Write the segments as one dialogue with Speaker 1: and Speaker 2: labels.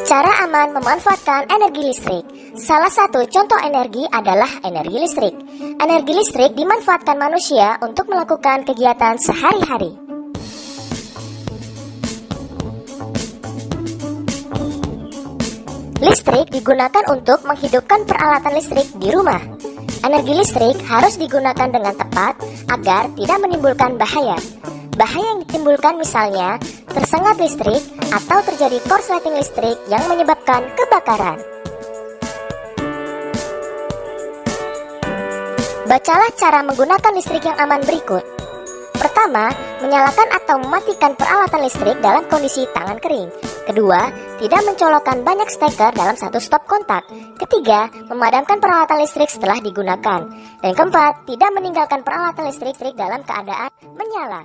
Speaker 1: Cara aman memanfaatkan energi listrik. Salah satu contoh energi adalah energi listrik. Energi listrik dimanfaatkan manusia untuk melakukan kegiatan sehari-hari. Listrik digunakan untuk menghidupkan peralatan listrik di rumah. Energi listrik harus digunakan dengan tepat agar tidak menimbulkan bahaya. Bahaya yang ditimbulkan misalnya tersengat listrik atau terjadi korsleting listrik yang menyebabkan kebakaran. Bacalah cara menggunakan listrik yang aman berikut. Pertama, menyalakan atau mematikan peralatan listrik dalam kondisi tangan kering. Kedua, tidak mencolokkan banyak steker dalam satu stop kontak. Ketiga, memadamkan peralatan listrik setelah digunakan. Dan keempat, tidak meninggalkan peralatan listrik dalam keadaan menyala.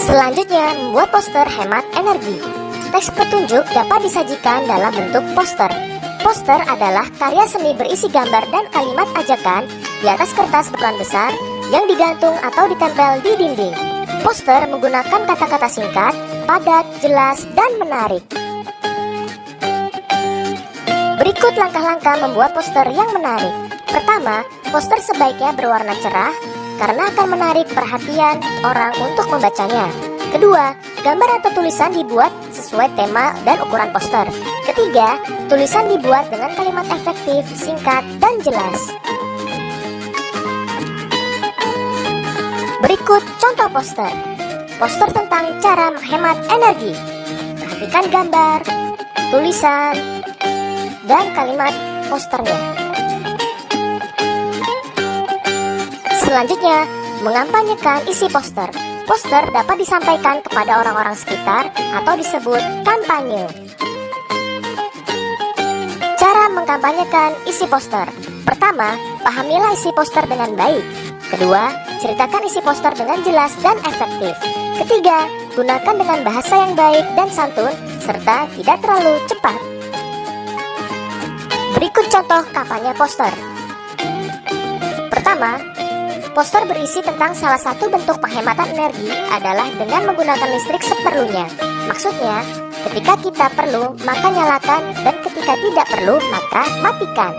Speaker 1: Selanjutnya, membuat poster hemat energi. Teks petunjuk dapat disajikan dalam bentuk poster. Poster adalah karya seni berisi gambar dan kalimat ajakan di atas kertas berukuran besar yang digantung atau ditempel di dinding. Poster menggunakan kata-kata singkat, padat, jelas, dan menarik. Berikut langkah-langkah membuat poster yang menarik. Pertama, poster sebaiknya berwarna cerah karena akan menarik perhatian orang untuk membacanya. Kedua, gambar atau tulisan dibuat sesuai tema dan ukuran poster. Ketiga, tulisan dibuat dengan kalimat efektif, singkat, dan jelas. Berikut contoh poster. Poster tentang cara menghemat energi. Perhatikan gambar, tulisan, dan kalimat posternya. Selanjutnya, mengampanyekan isi poster. Poster dapat disampaikan kepada orang-orang sekitar atau disebut kampanye. Cara mengkampanyekan isi poster. Pertama, pahamilah isi poster dengan baik. Kedua, ceritakan isi poster dengan jelas dan efektif. Ketiga, gunakan dengan bahasa yang baik dan santun, serta tidak terlalu cepat. Berikut contoh kampanye poster. Pertama, poster berisi tentang salah satu bentuk penghematan energi adalah dengan menggunakan listrik seperlunya. Maksudnya, ketika kita perlu, maka nyalakan, dan ketika tidak perlu, maka matikan.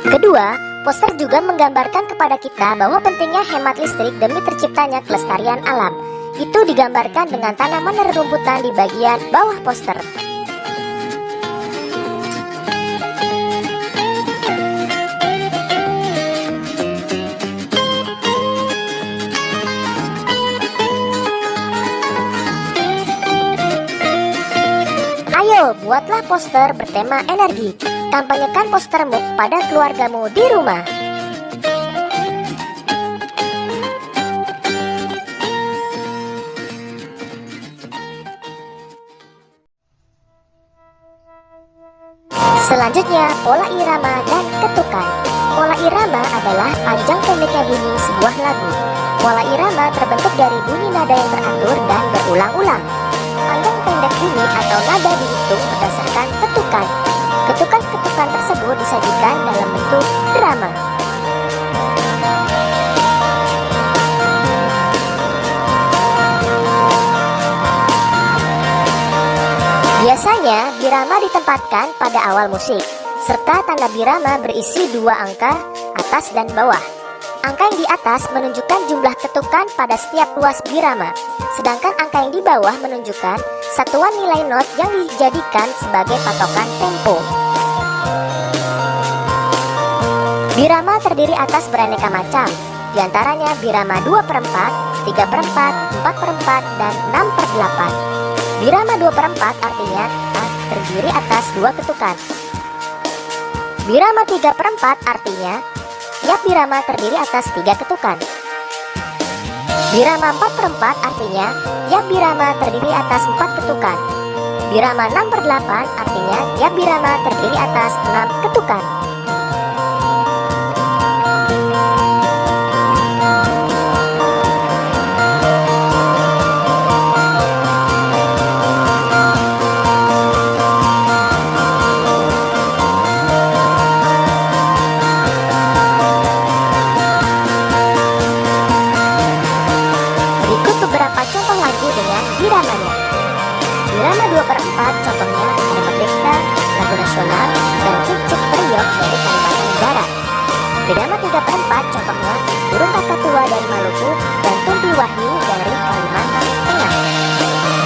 Speaker 1: Kedua, poster juga menggambarkan kepada kita bahwa pentingnya hemat listrik demi terciptanya kelestarian alam. Itu digambarkan dengan tanaman dan rumputan di bagian bawah poster. Ayo, buatlah poster bertema energi. Kampanyekan postermu pada keluargamu di rumah. Selanjutnya, pola irama dan ketukan. Pola irama adalah panjang pendeknya bunyi sebuah lagu. Pola irama terbentuk dari bunyi nada yang teratur dan berulang-ulang. Panjang pendek bunyi atau nada dihitung berdasarkan ketukan. Ketukan-ketukan tersebut disajikan dalam bentuk drama. Biasanya, birama ditempatkan pada awal musik, serta tanda birama berisi dua angka, atas dan bawah. Angka yang di atas menunjukkan jumlah ketukan pada setiap ruas birama, sedangkan angka yang di bawah menunjukkan satuan nilai not yang dijadikan sebagai patokan tempo. Birama terdiri atas beraneka macam, diantaranya birama 2/4, 3/4, 4/4, dan 6/8. Birama 2/4 artinya terdiri atas dua ketukan. Birama 3/4 artinya tiap birama terdiri atas 3 ketukan. Birama 4/4 artinya tiap birama terdiri atas 4 ketukan. Birama 6/8 artinya tiap birama terdiri atas 6 ketukan. beberapa contoh lagu dengan iramanya. Irama 2/4 contohnya Hari Merdeka, Lagu Nasional, dan Cip-Cip Priok dari Kalimantan Barat. Irama 3/4 contohnya Burung Kakatua dari Maluku dan Tumpi Wahyu dari Kalimantan Tengah.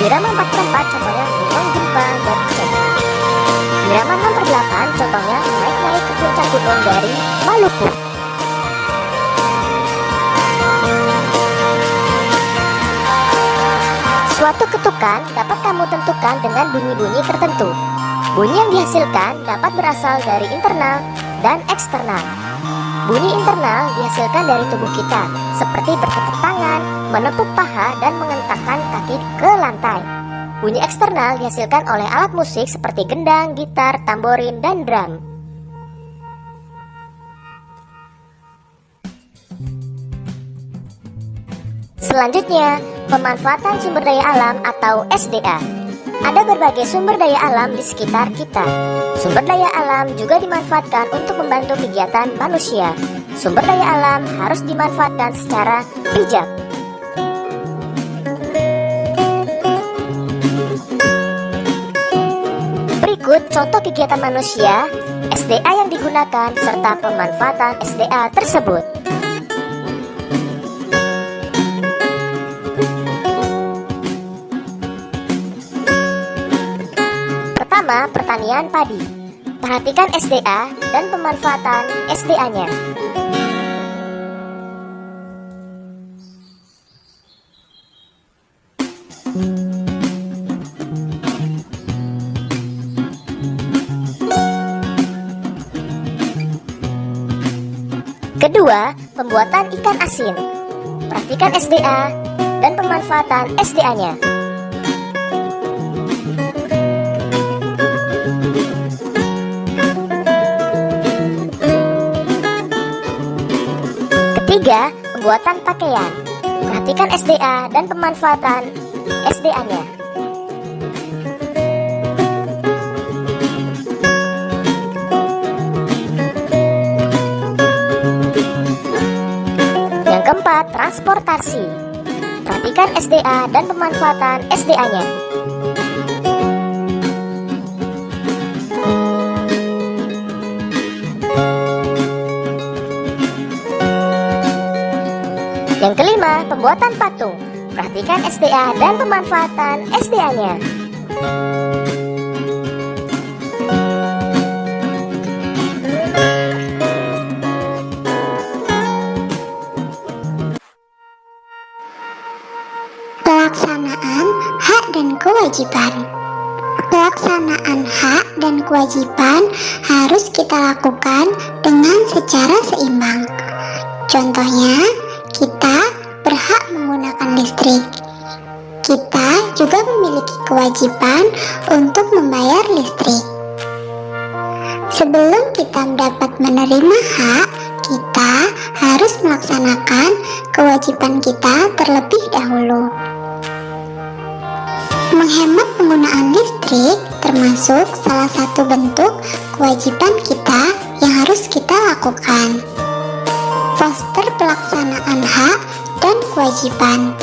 Speaker 1: Irama 4/4 contohnya Gunung Jempang dan Aceh. Irama 6/8 contohnya Naik-naik ke puncak gunung dari Maluku. Suatu ketukan dapat kamu tentukan dengan bunyi-bunyi tertentu. Bunyi yang dihasilkan dapat berasal dari internal dan eksternal. Bunyi internal dihasilkan dari tubuh kita, seperti bertepuk tangan, menepuk paha, dan mengentakkan kaki ke lantai. Bunyi eksternal dihasilkan oleh alat musik seperti gendang, gitar, tamborin, dan drum. Selanjutnya, pemanfaatan sumber daya alam atau SDA. Ada berbagai sumber daya alam di sekitar kita. Sumber daya alam juga dimanfaatkan untuk membantu kegiatan manusia. Sumber daya alam harus dimanfaatkan secara bijak. Berikut contoh kegiatan manusia, SDA yang digunakan, serta pemanfaatan SDA tersebut. Pertama, pertanian padi. Perhatikan SDA dan pemanfaatan SDA-nya. Kedua, pembuatan ikan asin. Perhatikan SDA dan pemanfaatan SDA-nya. Ketiga, pembuatan pakaian. Perhatikan SDA dan pemanfaatan SDA-nya. Yang keempat, transportasi. Perhatikan SDA dan pemanfaatan SDA-nya. Yang kelima, pembuatan patung. Perhatikan SDA dan pemanfaatan SDA-nya.
Speaker 2: Pelaksanaan hak dan kewajiban. Pelaksanaan hak dan kewajiban harus kita lakukan dengan secara seimbang. Contohnya, kita berhak menggunakan listrik. Kita juga memiliki kewajiban untuk membayar listrik. Sebelum kita dapat menerima hak, kita harus melaksanakan kewajiban kita terlebih dahulu. Menghemat penggunaan listrik termasuk salah satu bentuk kewajiban kita yang harus kita lakukan. Poster pelaksanaan hak dan kewajiban.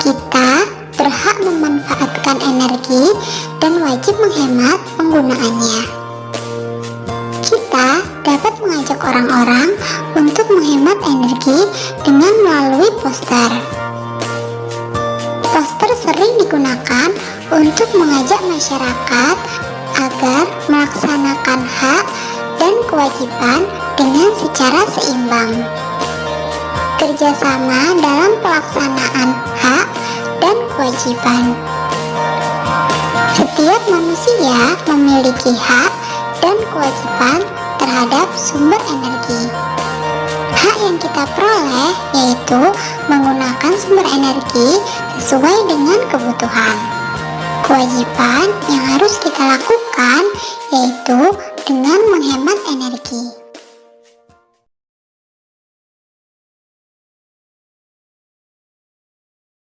Speaker 2: Kita berhak memanfaatkan energi dan wajib menghemat penggunaannya. Kita dapat mengajak orang-orang untuk menghemat energi dengan melalui poster. Poster sering digunakan untuk mengajak masyarakat agar melaksanakan hak dan kewajiban dengan secara seimbang. Kerjasama dalam pelaksanaan hak dan kewajiban. Setiap manusia memiliki hak dan kewajiban terhadap sumber energi. Hak yang kita peroleh yaitu menggunakan sumber energi sesuai dengan kebutuhan. Kewajiban yang harus kita lakukan yaitu dengan menghemat energi.